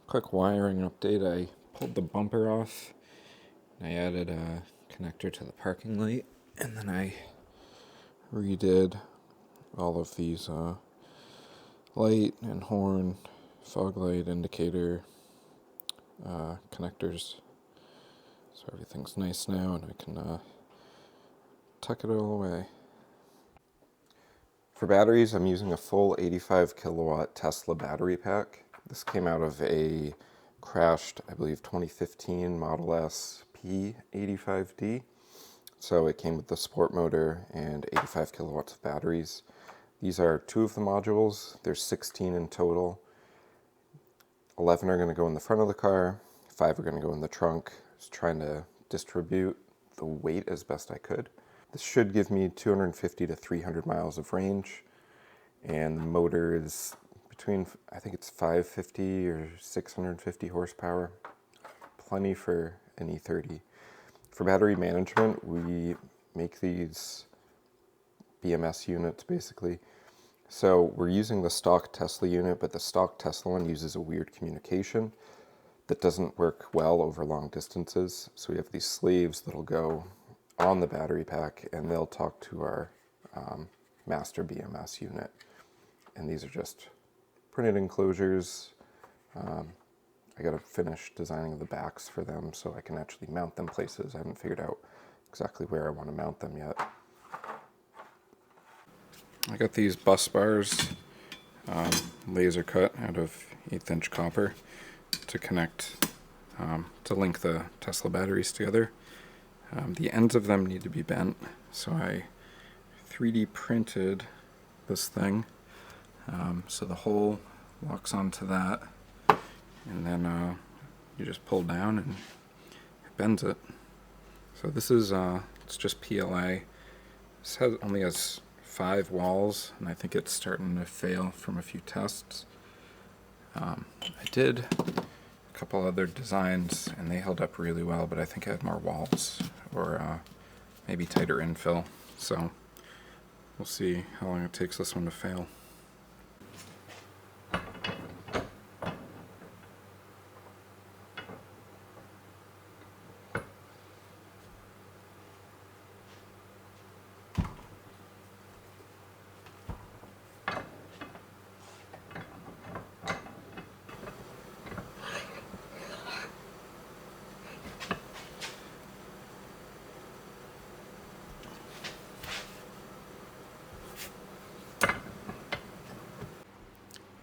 Quick wiring update. I pulled the bumper off. I added a connector to the parking light, and then I redid all of these light and horn, fog light, indicator connectors. So everything's nice now, and I can tuck it all away. For batteries, I'm using a full 85 kilowatt Tesla battery pack. This came out of a crashed, I believe, 2015 Model S P85D. So it came with the sport motor and 85 kilowatts of batteries. These are 2 of the modules. There's 16 in total. 11 are going to go in the front of the car, 5 are going to go in the trunk. Just trying to distribute the weight as best I could. This should give me 250 to 300 miles of range, and the motor is between, I think it's 550 or 650 horsepower. Plenty for an E30. For battery management, we make these BMS units basically. So we're using the stock Tesla unit, but the stock Tesla one uses a weird communication that doesn't work well over long distances. So we have these sleeves that'll go on the battery pack, and they'll talk to our master BMS unit. And these are just printed enclosures. I gotta finish designing the backs for them so I can actually mount them places. I haven't figured out exactly where I want to mount them yet. I got these bus bars laser cut out of 1/8" copper to connect, to link the Tesla batteries together. The ends of them need to be bent, so I 3D printed this thing. So the hole locks onto that, and then you just pull down and it bends it. So this is, it's just PLA. This only has 5 walls, and I think it's starting to fail from a few tests. I did a couple other designs and they held up really well, but I think I had more walls or maybe tighter infill. So we'll see how long it takes this one to fail.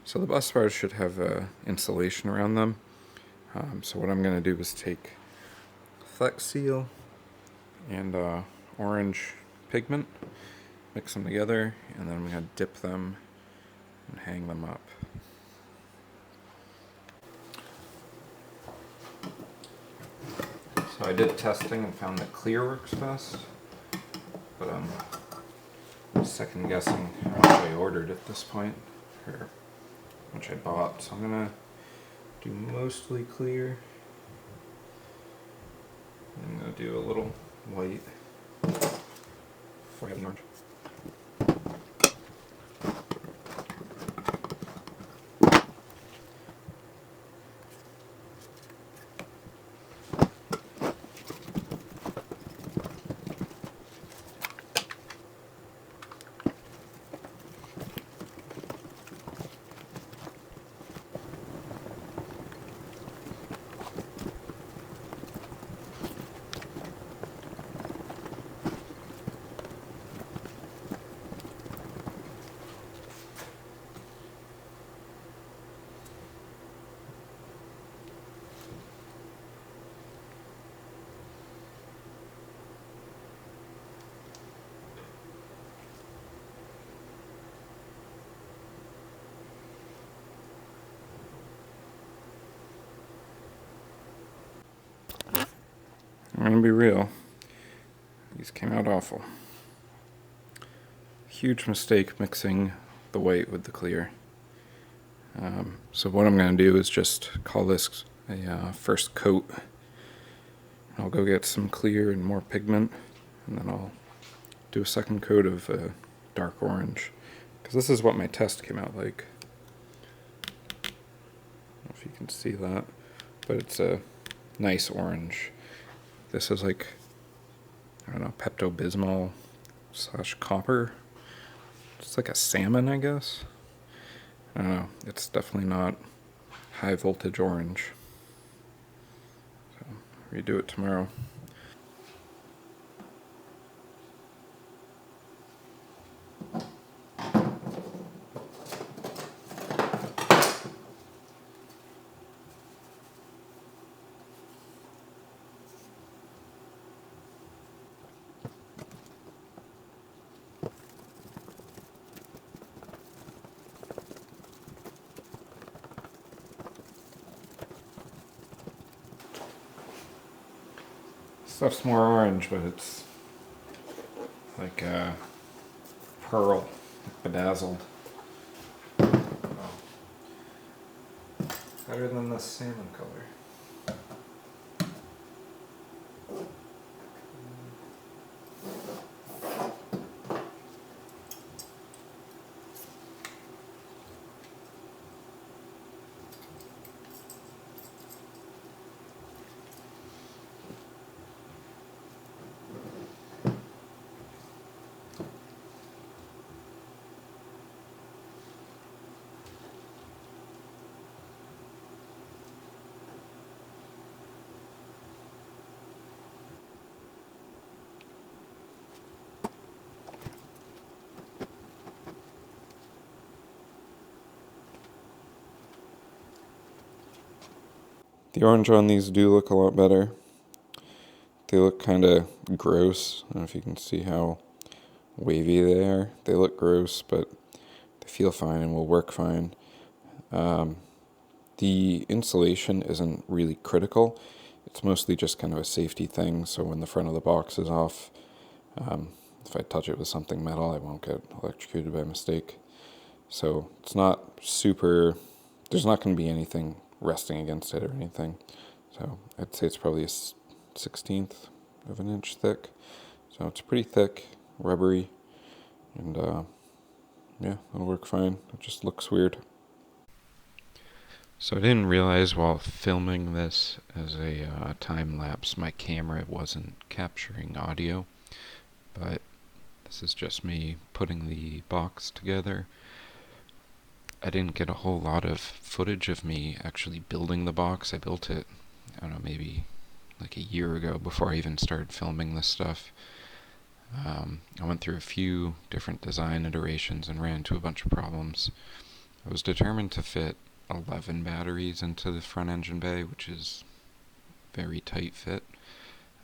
So the bus bars should have insulation around them. So what I'm going to do is take Flex Seal and orange pigment, mix them together, and then I'm going to dip them and hang them up. So I did testing and found that clear works best, but I'm second guessing how much I ordered at this point, or which I bought, so I'm gonna do mostly clear. I'm gonna do a little white before I have an orange. I'm gonna be real, these came out awful. Huge mistake mixing the white with the clear. So what I'm gonna do is just call this a first coat. I'll go get some clear and more pigment, and then I'll do a second coat of dark orange, because this is what my test came out like. I don't know if you can can see that, but it's a nice orange. This is like, I don't know, Pepto-Bismol / copper. It's like a salmon, I guess. I don't know. It's definitely not high voltage orange. So redo it tomorrow. Stuff's more orange, but it's like pearl, bedazzled. Better than the salmon color. The orange on these do look a lot better. They look kind of gross. I don't know if you can see how wavy they are. They look gross, but they feel fine and will work fine. The insulation isn't really critical. It's mostly just kind of a safety thing, so when the front of the box is off, if I touch it with something metal, I won't get electrocuted by mistake. So it's not super, there's not going to be anything resting against it or anything. So I'd say it's probably a 1/16 of an inch thick. So it's pretty thick, rubbery, and yeah, it'll work fine. It just looks weird. So I didn't realize while filming this as a time lapse, my camera wasn't capturing audio, but this is just me putting the box together. I didn't get a whole lot of footage of me actually building the box. I built it, I don't know, maybe like a year ago before I even started filming this stuff. I went through a few different design iterations and ran into a bunch of problems. I was determined to fit 11 batteries into the front engine bay, which is very tight fit.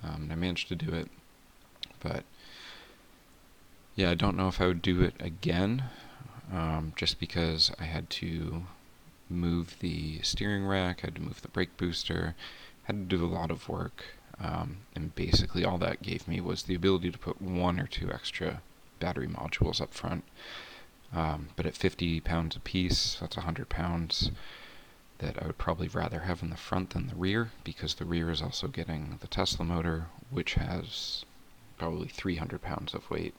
I managed to do it, but yeah, I don't know if I would do it again, just because I had to move the steering rack, I had to move the brake booster, had to do a lot of work, and basically all that gave me was the ability to put 1 or 2 extra battery modules up front. But at 50 pounds a piece, that's 100 pounds that I would probably rather have in the front than the rear, because the rear is also getting the Tesla motor, which has probably 300 pounds of weight.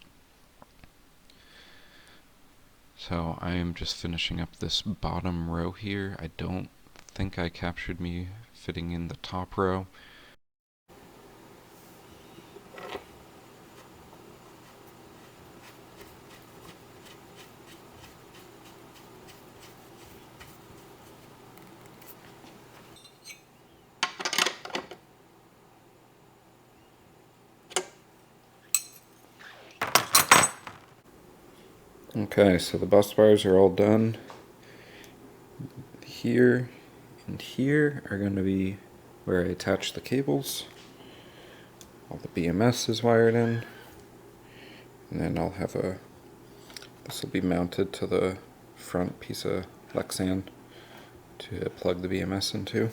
So I am just finishing up this bottom row here. I don't think I captured me fitting in the top row. Okay, so the bus bars are all done. Here and here are going to be where I attach the cables. All the BMS is wired in. And then I'll have this will be mounted to the front piece of Lexan to plug the BMS into.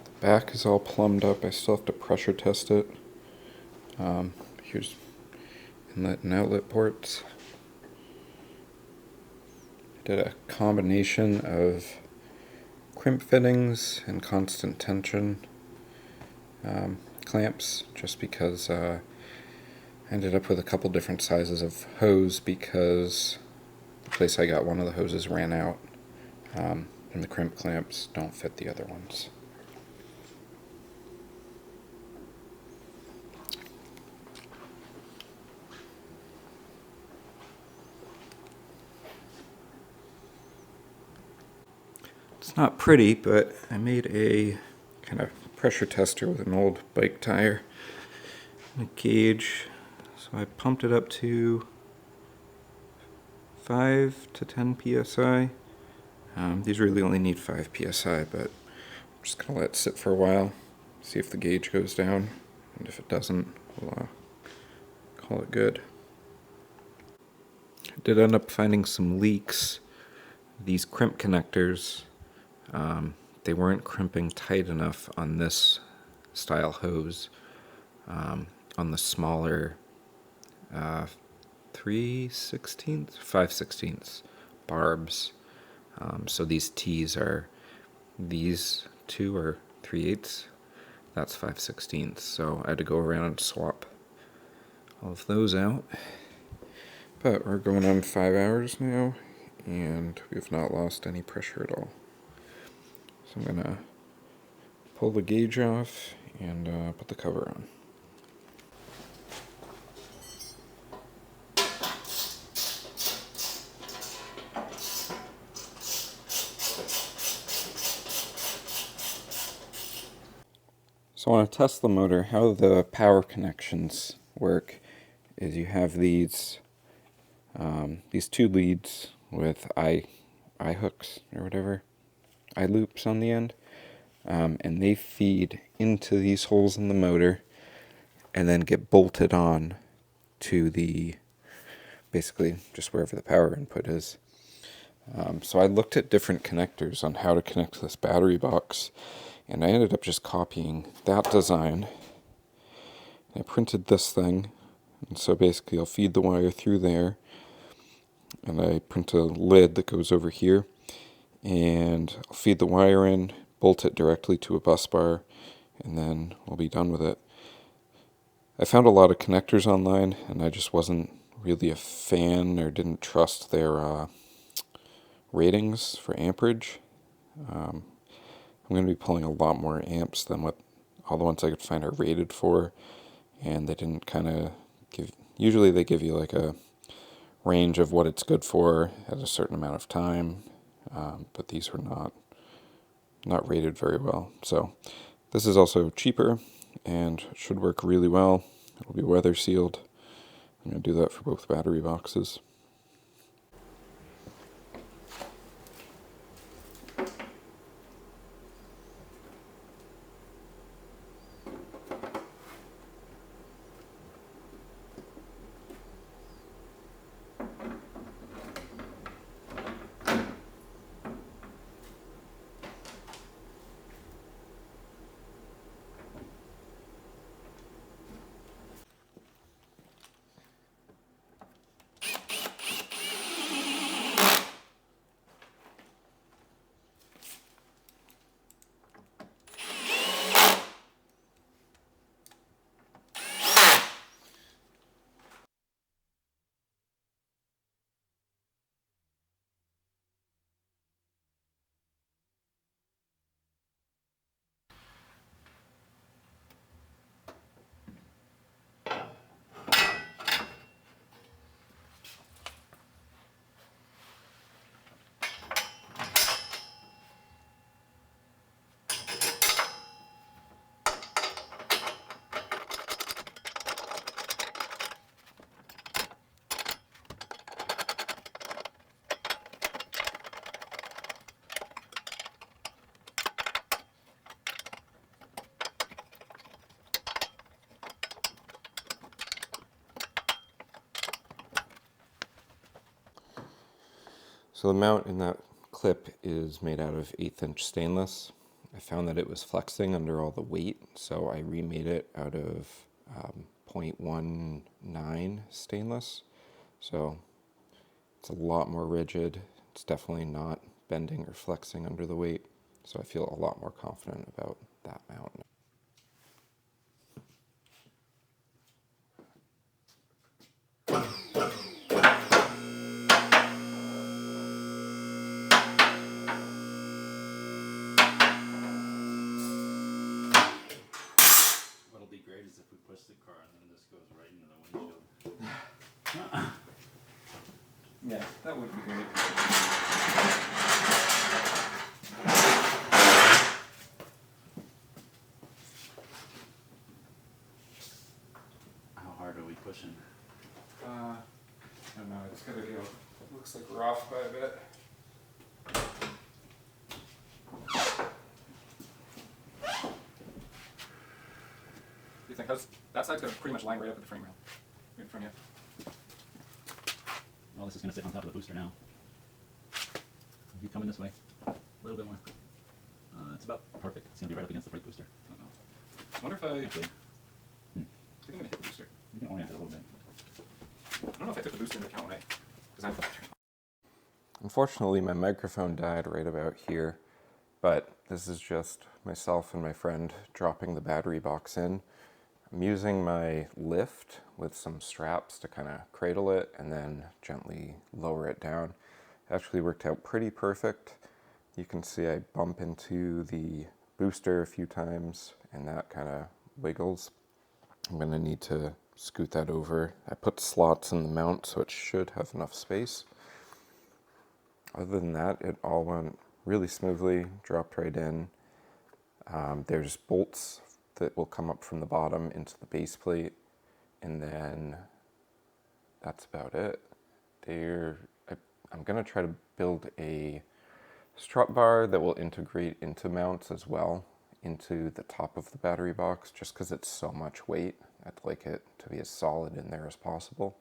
The back is all plumbed up. I still have to pressure test it. Here's inlet and outlet ports. I did a combination of crimp fittings and constant tension clamps, just because I ended up with a couple different sizes of hose, because the place I got one of the hoses ran out, and the crimp clamps don't fit the other ones. It's not pretty, but I made a kind of pressure tester with an old bike tire and a gauge. So I pumped it up to 5 to 10 psi. These really only need 5 psi, but I'm just going to let it sit for a while, see if the gauge goes down, and if it doesn't, we'll call it good. I did end up finding some leaks. These crimp connectors, they weren't crimping tight enough on this style hose, on the smaller 3/16, 5/16 barbs. So these T's are, these two are 3/8. That's 5/16. So I had to go around and swap all of those out. But we're going on 5 hours now, and we've not lost any pressure at all. So I'm gonna pull the gauge off and put the cover on. So on a Tesla motor, how the power connections work is you have these two leads with eye hooks or whatever, eye loops on the end, and they feed into these holes in the motor and then get bolted on to the, basically just wherever the power input is. So I looked at different connectors on how to connect this battery box, and I ended up just copying that design. I printed this thing, and so basically I'll feed the wire through there, and I print a lid that goes over here, and I'll feed the wire in, bolt it directly to a bus bar, and then we'll be done with it. I found a lot of connectors online, and I just wasn't really a fan or didn't trust their ratings for amperage. I'm going to be pulling a lot more amps than what all the ones I could find are rated for, and they didn't kind of give, usually they give you like a range of what it's good for at a certain amount of time, but these were not rated very well. So this is also cheaper and should work really well. It'll be weather sealed. I'm going to do that for both battery boxes. So the mount in that clip is made out of 1/8" stainless. I found that it was flexing under all the weight, so I remade it out of 0.19 stainless. So it's a lot more rigid. It's definitely not bending or flexing under the weight, so I feel a lot more confident about that mount. push the car and then this goes right into the windshield. Yeah, that would be great. How hard are we pushing? I don't know, it's gotta go. Looks like we're off by a bit. You think that side's gonna pretty much line right up with the frame rail. Right in front of you. Well, this is going to sit on top of the booster now. Keep coming this way. A little bit more. It's about perfect. It's going to be right up against the brake booster. I don't know. I wonder if I think I'm gonna hit the booster. You can orient it a little bit. I don't know if I took the booster into account when Unfortunately, my microphone died right about here, but this is just myself and my friend dropping the battery box in. I'm using my lift with some straps to kind of cradle it and then gently lower it down. It actually worked out pretty perfect. You can see I bump into the booster a few times and that kind of wiggles. I'm going to need to scoot that over. I put slots in the mount so it should have enough space. Other than that, it all went really smoothly, dropped right in. There's bolts that will come up from the bottom into the base plate, and then that's about it. I'm gonna try to build a strut bar that will integrate into mounts as well, into the top of the battery box, just because it's so much weight. I'd like it to be as solid in there as possible.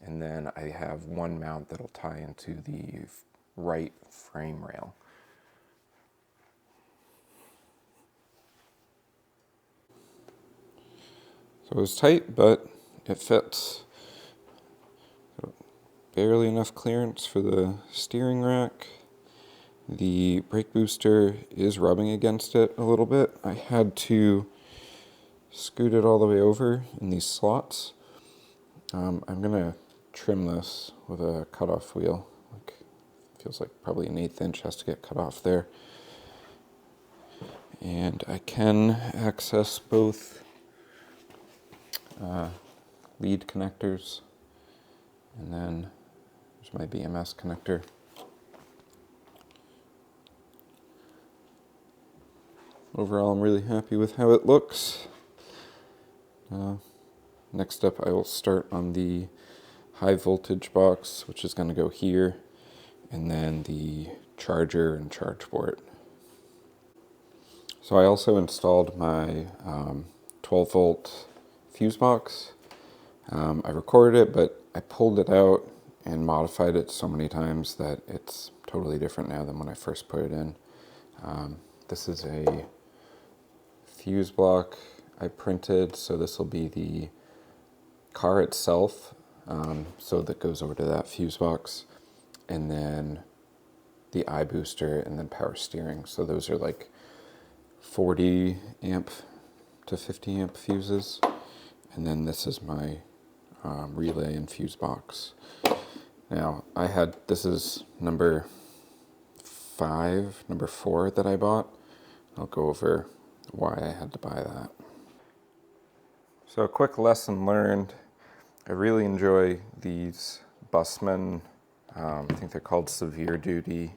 And then I have one mount that'll tie into the right frame rail. So it was tight, but it fits. Barely enough clearance for the steering rack. The brake booster is rubbing against it a little bit. I had to scoot it all the way over in these slots. I'm gonna trim this with a cutoff wheel. Feels like probably an 1/8 inch has to get cut off there. And I can access both lead connectors, and then there's my BMS connector. Overall, I'm really happy with how it looks. Next up, I will start on the high voltage box, which is going to go here, and then the charger and charge port. So I also installed my 12 volt fuse box. I recorded it, but I pulled it out and modified it so many times that it's totally different now than when I first put it in. This is a fuse block I printed, so this will be the car itself, so that goes over to that fuse box, and then the eye booster, and then power steering. So those are like 40 amp to 50 amp fuses, and then this is my relay and fuse box. Now this is number 4 that I bought. I'll go over why I had to buy that. So a quick lesson learned. I really enjoy these Bussman, I think they're called severe duty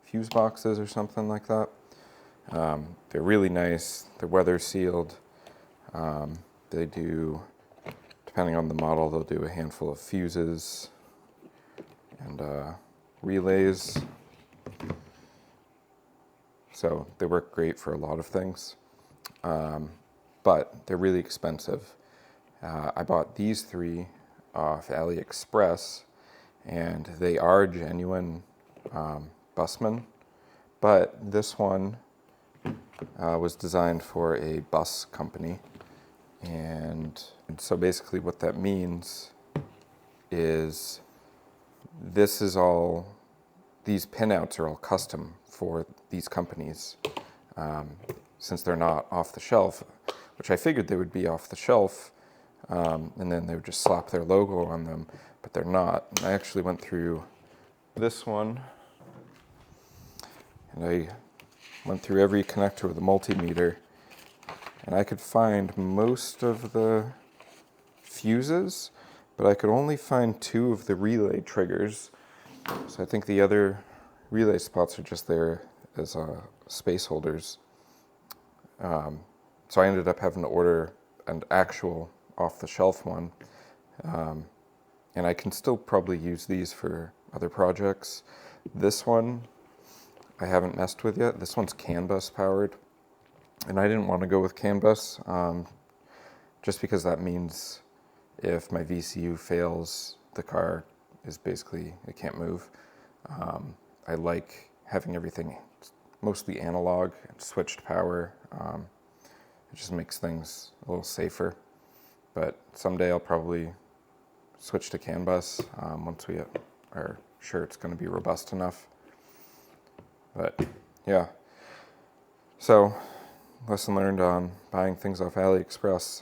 fuse boxes or something like that. They're really nice. They're weather sealed. They do, depending on the model, they'll do a handful of fuses and relays. So they work great for a lot of things, but they're really expensive. I bought these 3 off AliExpress, and they are genuine Bussman, but this one was designed for a bus company, and so basically what that means is these pinouts are all custom for these companies, since they're not off the shelf, which I figured they would be off the shelf, and then they would just slap their logo on them, but they're not. And I actually went through this one, and I went through every connector with a multimeter, and I could find most of the fuses, but I could only find 2 of the relay triggers. So I think the other relay spots are just there as space holders. So I ended up having to order an actual off-the-shelf one. And I can still probably use these for other projects. This one I haven't messed with yet. This one's CAN bus powered. And I didn't want to go with CAN bus just because that means if my VCU fails, the car is basically, it can't move. I like having everything mostly analog and switched power. It just makes things a little safer. But someday I'll probably switch to CAN bus once we are sure it's going to be robust enough. But yeah, so lesson learned on buying things off AliExpress.